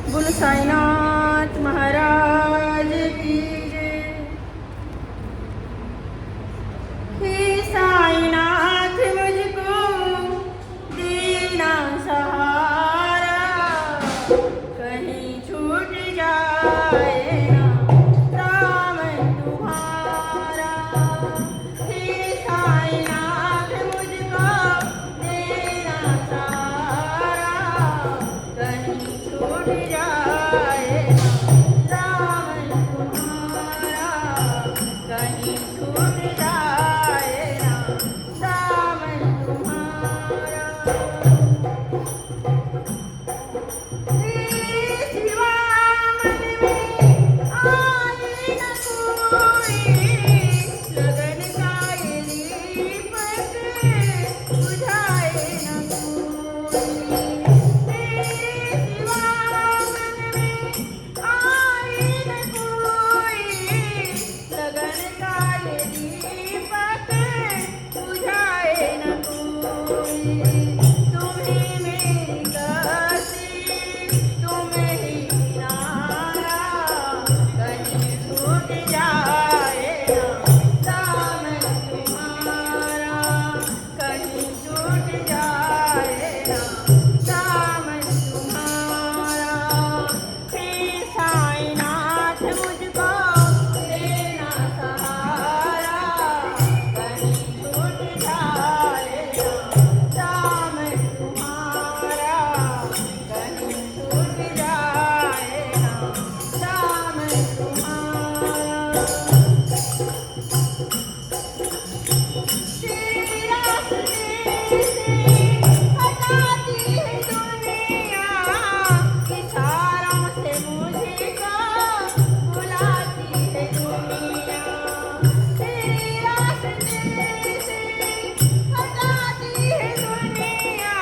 बोलो साईनाथ महाराज की जय। हे साईनाथ मुझको देना सहारा, कहीं छूट जाए ना दामन तुम्हारा। हे साईनाथ मुझको देना सहारा, कहीं छूट जाए ना दामन तुम्हारा, कहीं छूट जाए ना दामन तुम्हारा। सिवा मन में आए न कोई, लगन का ये दीपक बुझाए न कोई। सिवा मन में आए न कोई, लगन का ये दीपक बुझाए न कोई। तुम्हें मेरी दासी, तुम्हें ही किनारा, कहीं छूट जाए ना दामन तुम्हारा, कहीं छूट जाए ना दामन तुम्हारा। हे साईनाथ मुझको देना सहारा, कहीं छूट जाए ना दामन तुम्हारा, कहीं छूट जाए ना दामन तुम्हारा। तेरी रास्ते से हटाती है दुनिया, इशारों से मुझको बुलाती है दुनिया। तेरी रास्ते से हटाती है दुनिया,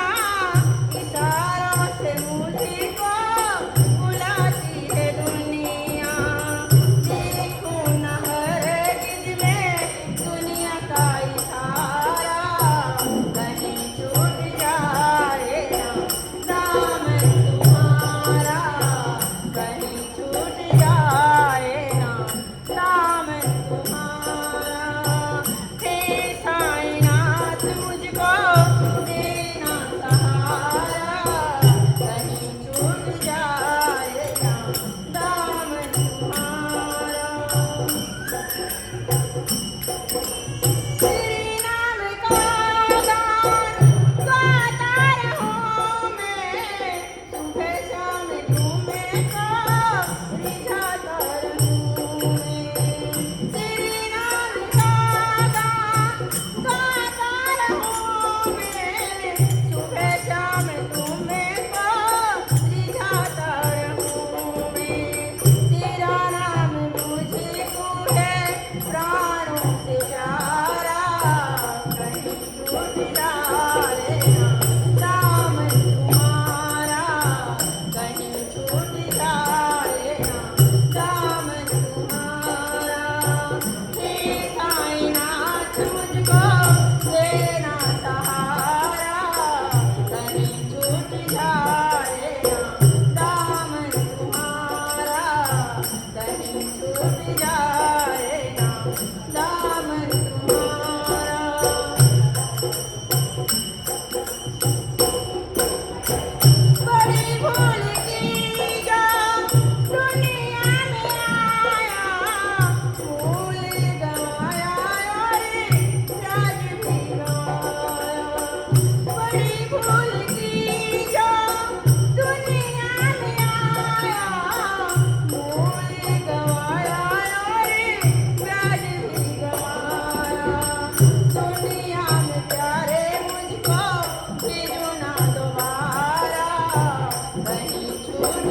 इशारों से मुझको बुलाती है दुनिया। देखूं न हरगिज़ मैं दुनिया का इशारा, कहीं छूट जाए ना दामन तुम्हारा, कहीं छूट जाए ना दामन तुम्हारा। हे साईनाथ मुझको देना सहारा, कहीं छूट जाए ना दामन तुम्हारा। तेरे नाम का गान गाता रहूं मैं, सुबह शाम तुम्हें को रिझाता रहूं मैं। तेरे नाम का गान गाता रहूं मैं, सुबह शाम तुम्हें को रिझाता रहूं मैं। तेरा नाम मुझको है प्राणों से प्यारा, कहीं छूट जाए ना दामन तुम्हारा, कहीं छूट जाए ना दामन तुम्हारा। हे साईनाथ मुझको देना सहारा, कहीं छूट जाए ना दामन तुम्हारा, कहीं छूट जाए ना दामन तुम्हारा। बड़ी भूल की जो दुनिया में आया, भूल गवाया और राज भी गवाया। बड़ी भूल की जो दुनिया में आया, भूल गवाया और राज भी गवाया। दुनिया में प्यारे मुझको भेजो ना दोबारा, कहीं छूट